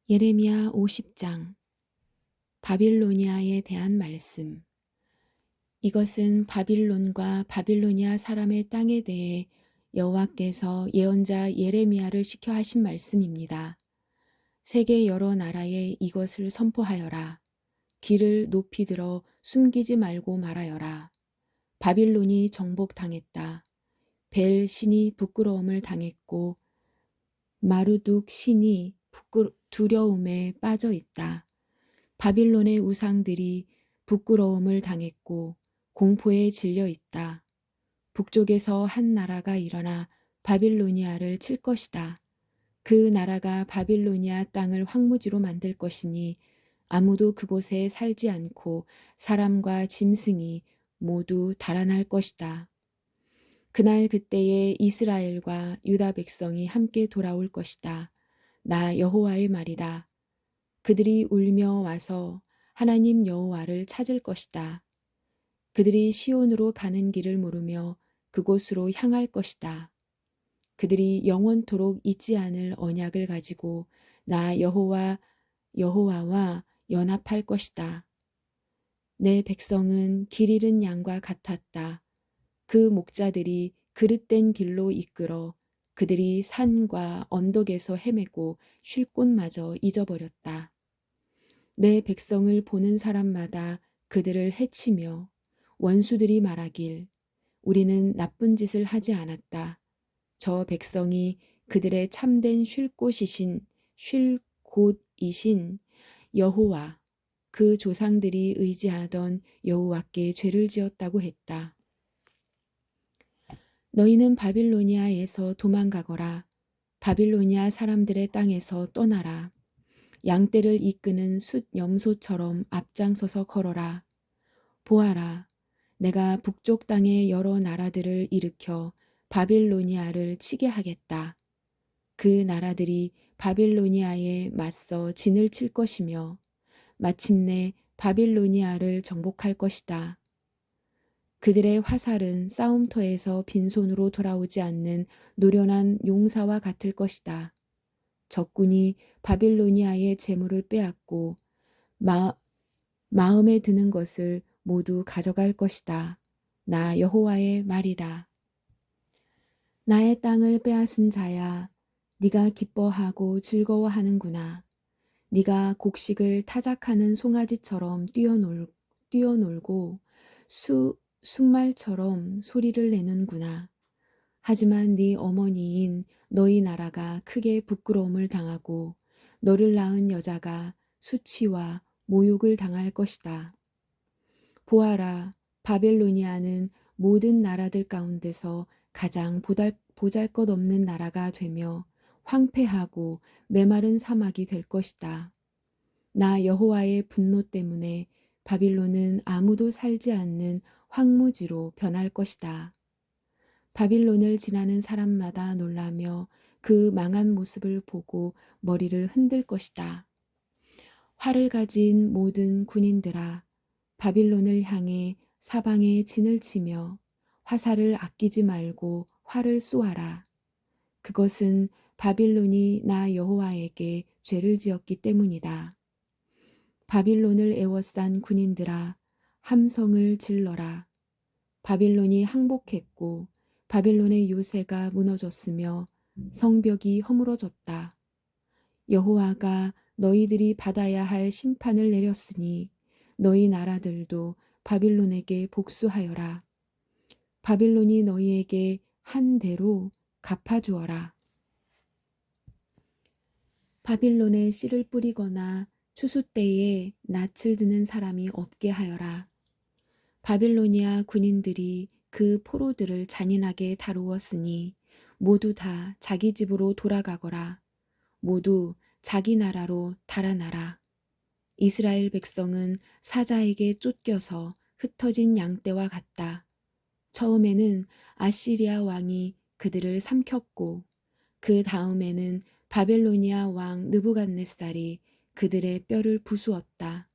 예레미야 50장 바빌로니아에 대한 말씀. 이것은 바빌론과 바빌로니아 사람의 땅에 대해 여호와께서 예언자 예레미야를 시켜 하신 말씀입니다. 세계 여러 나라에 이것을 선포하여라. 귀를 높이 들어 숨기지 말고 말하여라. 바빌론이 정복당했다. 벨 신이 부끄러움을 당했고 마루둑 신이 두려움에 빠져 있다. 바빌론의 우상들이 부끄러움을 당했고 공포에 질려 있다. 북쪽에서 한 나라가 일어나 바빌로니아를 칠 것이다. 그 나라가 바빌로니아 땅을 황무지로 만들 것이니 아무도 그곳에 살지 않고 사람과 짐승이 모두 달아날 것이다. 그날 그때에 이스라엘과 유다 백성이 함께 돌아올 것이다. 나 여호와의 말이다. 그들이 울며 와서 하나님 여호와를 찾을 것이다. 그들이 시온으로 가는 길을 물으며 그곳으로 향할 것이다. 그들이 영원토록 잊지 않을 언약을 가지고 나 여호와와 연합할 것이다. 내 백성은 길 잃은 양과 같았다. 그 목자들이 그릇된 길로 이끌어 그들이 산과 언덕에서 헤매고 쉴 곳마저 잊어버렸다. 내 백성을 보는 사람마다 그들을 해치며 원수들이 말하길 우리는 나쁜 짓을 하지 않았다. 저 백성이 그들의 참된 쉴 곳이신 여호와 그 조상들이 의지하던 여호와께 죄를 지었다고 했다. 너희는 바빌로니아에서 도망가거라. 바빌로니아 사람들의 땅에서 떠나라. 양떼를 이끄는 숫 염소처럼 앞장서서 걸어라. 보아라, 내가 북쪽 땅의 여러 나라들을 일으켜 바빌로니아를 치게 하겠다. 그 나라들이 바빌로니아에 맞서 진을 칠 것이며 마침내 바빌로니아를 정복할 것이다. 그들의 화살은 싸움터에서 빈손으로 돌아오지 않는 노련한 용사와 같을 것이다. 적군이 바빌로니아의 재물을 빼앗고 마음에 드는 것을 모두 가져갈 것이다. 나 여호와의 말이다. 나의 땅을 빼앗은 자야, 네가 기뻐하고 즐거워하는구나. 네가 곡식을 타작하는 송아지처럼 뛰어놀고 순말처럼 소리를 내는구나. 하지만 네 어머니인 너희 나라가 크게 부끄러움을 당하고 너를 낳은 여자가 수치와 모욕을 당할 것이다. 보아라, 바벨로니아는 모든 나라들 가운데서 가장 보잘것없는 나라가 되며 황폐하고 메마른 사막이 될 것이다. 나 여호와의 분노 때문에 바빌론은 아무도 살지 않는 황무지로 변할 것이다. 바빌론을 지나는 사람마다 놀라며 그 망한 모습을 보고 머리를 흔들 것이다. 활을 가진 모든 군인들아, 바빌론을 향해 사방에 진을 치며 화살을 아끼지 말고 활을 쏘아라. 그것은 바빌론이 나 여호와에게 죄를 지었기 때문이다. 바빌론을 애워싼 군인들아, 함성을 질러라. 바빌론이 항복했고 바빌론의 요새가 무너졌으며 성벽이 허물어졌다. 여호와가 너희들이 받아야 할 심판을 내렸으니 너희 나라들도 바빌론에게 복수하여라. 바빌론이 너희에게 한 대로 갚아주어라. 바빌론에 씨를 뿌리거나 추수 때에 낯을 드는 사람이 없게 하여라. 바빌로니아 군인들이 그 포로들을 잔인하게 다루었으니 모두 다 자기 집으로 돌아가거라. 모두 자기 나라로 달아나라. 이스라엘 백성은 사자에게 쫓겨서 흩어진 양떼와 같다. 처음에는 아시리아 왕이 그들을 삼켰고 그 다음에는 바벨로니아 왕 느부갓네살이 그들의 뼈를 부수었다.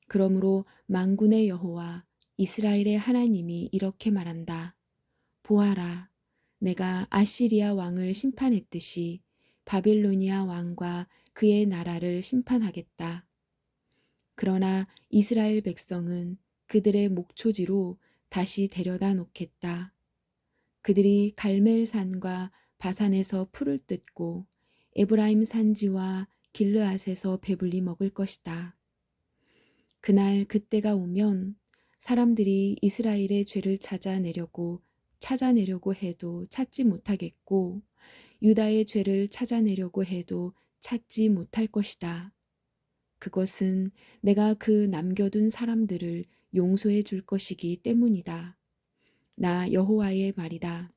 그러므로 만군의 여호와 이스라엘의 하나님이 이렇게 말한다. 보아라, 내가 아시리아 왕을 심판했듯이 바빌로니아 왕과 그의 나라를 심판하겠다. 그러나 이스라엘 백성은 그들의 목초지로 다시 데려다 놓겠다. 그들이 갈멜산과 바산에서 풀을 뜯고 에브라임 산지와 길르앗에서 배불리 먹을 것이다. 그날 그때가 오면 사람들이 이스라엘의 죄를 찾아내려고 해도 찾지 못하겠고 유다의 죄를 찾아내려고 해도 찾지 못할 것이다. 그것은 내가 그 남겨둔 사람들을 용서해 줄 것이기 때문이다. 나 여호와의 말이다.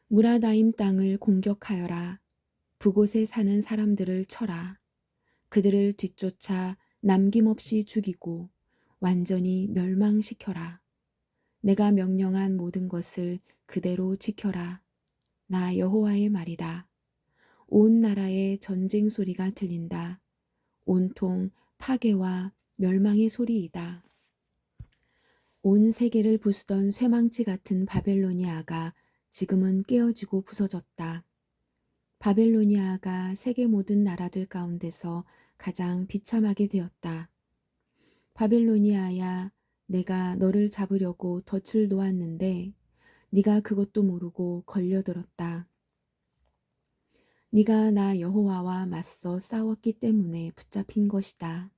무라다임 땅을 공격하여라. 그곳에 사는 사람들을 쳐라. 그들을 뒤쫓아 남김없이 죽이고 완전히 멸망시켜라. 내가 명령한 모든 것을 그대로 지켜라. 나 여호와의 말이다. 온 나라에 전쟁 소리가 들린다. 온통 파괴와 멸망의 소리이다. 온 세계를 부수던 쇠망치 같은 바벨로니아가 지금은 깨어지고 부서졌다. 바벨로니아가 세계 모든 나라들 가운데서 가장 비참하게 되었다. 바벨로니아야, 내가 너를 잡으려고 덫을 놓았는데 네가 그것도 모르고 걸려들었다. 네가 나 여호와와 맞서 싸웠기 때문에 붙잡힌 것이다.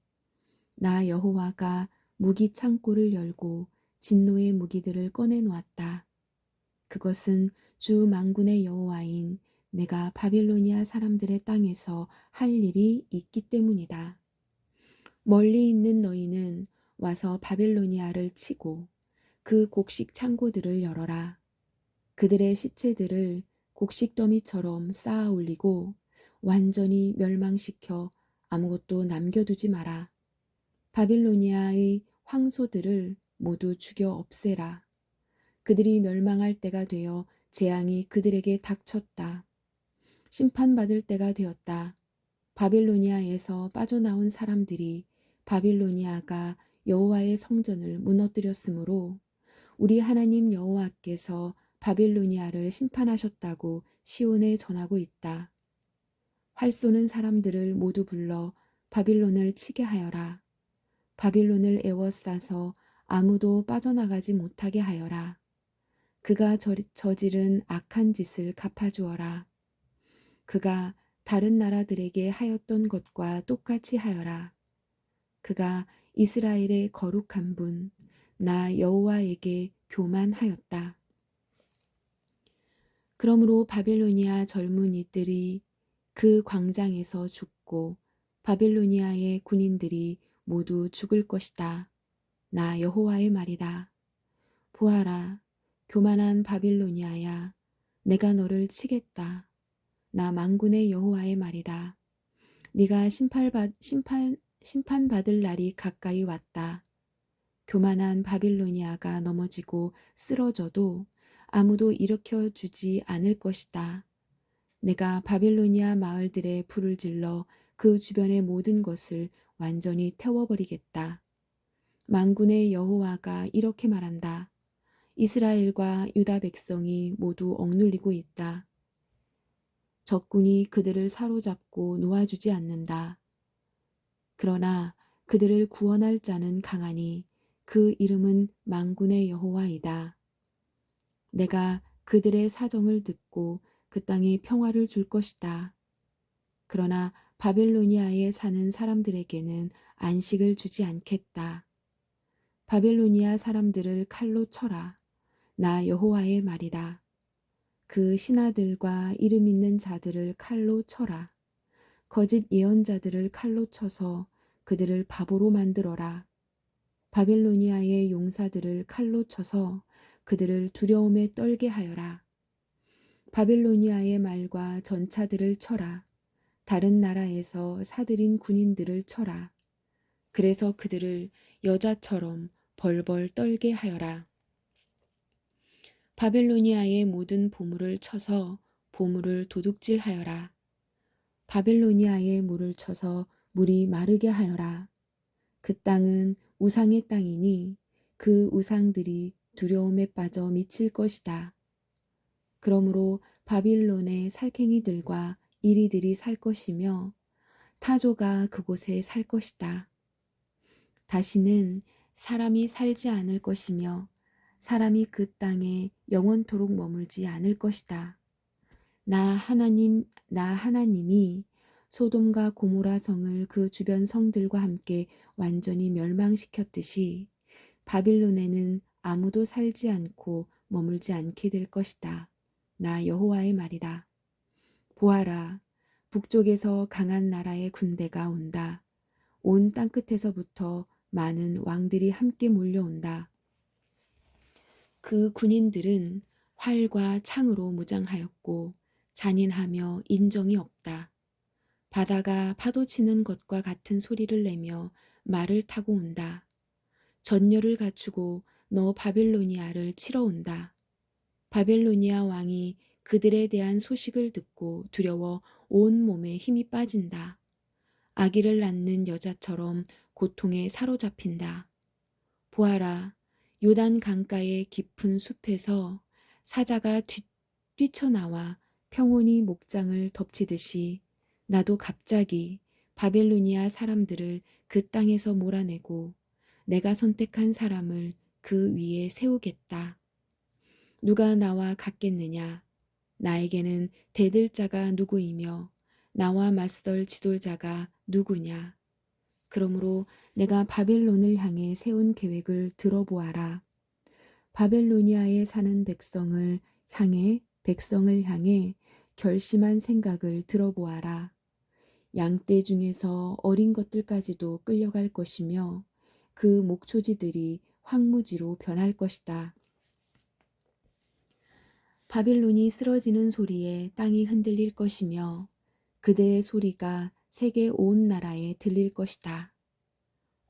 나 여호와가 무기 창고를 열고 진노의 무기들을 꺼내 놓았다. 그것은 주 만군의 여호와인 내가 바빌로니아 사람들의 땅에서 할 일이 있기 때문이다. 멀리 있는 너희는 와서 바빌로니아를 치고 그 곡식 창고들을 열어라. 그들의 시체들을 곡식 더미처럼 쌓아 올리고 완전히 멸망시켜 아무것도 남겨두지 마라. 바빌로니아의 황소들을 모두 죽여 없애라. 그들이 멸망할 때가 되어 재앙이 그들에게 닥쳤다. 심판받을 때가 되었다. 바빌로니아에서 빠져나온 사람들이 바빌로니아가 여호와의 성전을 무너뜨렸으므로 우리 하나님 여호와께서 바빌로니아를 심판하셨다고 시온에 전하고 있다. 활 쏘는 사람들을 모두 불러 바빌론을 치게 하여라. 바빌론을 에워싸서 아무도 빠져나가지 못하게 하여라. 그가 저지른 악한 짓을 갚아주어라. 그가 다른 나라들에게 하였던 것과 똑같이 하여라. 그가 이스라엘의 거룩한 분, 나 여호와에게 교만하였다. 그러므로 바빌로니아 젊은이들이 그 광장에서 죽고 바빌로니아의 군인들이 모두 죽을 것이다. 나 여호와의 말이다. 보아라, 교만한 바빌로니아야, 내가 너를 치겠다. 나 만군의 여호와의 말이다. 네가 심판받을 날이 가까이 왔다. 교만한 바빌로니아가 넘어지고 쓰러져도 아무도 일으켜주지 않을 것이다. 내가 바빌로니아 마을들에 불을 질러 그 주변의 모든 것을 완전히 태워버리겠다. 만군의 여호와가 이렇게 말한다. 이스라엘과 유다 백성이 모두 억눌리고 있다. 적군이 그들을 사로잡고 놓아주지 않는다. 그러나 그들을 구원할 자는 강하니 그 이름은 만군의 여호와이다. 내가 그들의 사정을 듣고 그 땅에 평화를 줄 것이다. 그러나 바벨로니아에 사는 사람들에게는 안식을 주지 않겠다. 바벨로니아 사람들을 칼로 쳐라. 나 여호와의 말이다. 그 신하들과 이름 있는 자들을 칼로 쳐라. 거짓 예언자들을 칼로 쳐서 그들을 바보로 만들어라. 바벨로니아의 용사들을 칼로 쳐서 그들을 두려움에 떨게 하여라. 바벨로니아의 말과 전차들을 쳐라. 다른 나라에서 사들인 군인들을 쳐라. 그래서 그들을 여자처럼 벌벌 떨게 하여라. 바벨로니아의 모든 보물을 쳐서 보물을 도둑질하여라. 바벨로니아의 물을 쳐서 물이 마르게 하여라. 그 땅은 우상의 땅이니 그 우상들이 두려움에 빠져 미칠 것이다. 그러므로 바빌론의 살쾡이들과 이리들이 살 것이며 타조가 그곳에 살 것이다. 다시는 사람이 살지 않을 것이며 사람이 그 땅에 영원토록 머물지 않을 것이다. 나 하나님이 소돔과 고모라 성을 그 주변 성들과 함께 완전히 멸망시켰듯이 바빌론에는 아무도 살지 않고 머물지 않게 될 것이다. 나 여호와의 말이다. 보아라, 북쪽에서 강한 나라의 군대가 온다. 온 땅끝에서부터 많은 왕들이 함께 몰려온다. 그 군인들은 활과 창으로 무장하였고 잔인하며 인정이 없다. 바다가 파도 치는 것과 같은 소리를 내며 말을 타고 온다. 전열을 갖추고 너 바빌로니아를 치러 온다. 바벨로니아 왕이 그들에 대한 소식을 듣고 두려워 온 몸에 힘이 빠진다. 아기를 낳는 여자처럼 고통에 사로잡힌다. 보아라, 요단 강가의 깊은 숲에서 사자가 뛰쳐나와 평온히 목장을 덮치듯이 나도 갑자기 바벨로니아 사람들을 그 땅에서 몰아내고 내가 선택한 사람을 그 위에 세우겠다. 누가 나와 같겠느냐? 나에게는 대들 자가 누구이며 나와 맞설 지도자가 누구냐? 그러므로 내가 바벨론을 향해 세운 계획을 들어보아라. 바벨로니아에 사는 백성을 향해 결심한 생각을 들어보아라. 양떼 중에서 어린 것들까지도 끌려갈 것이며 그 목초지들이 황무지로 변할 것이다. 바빌론이 쓰러지는 소리에 땅이 흔들릴 것이며 그대의 소리가 세계 온 나라에 들릴 것이다.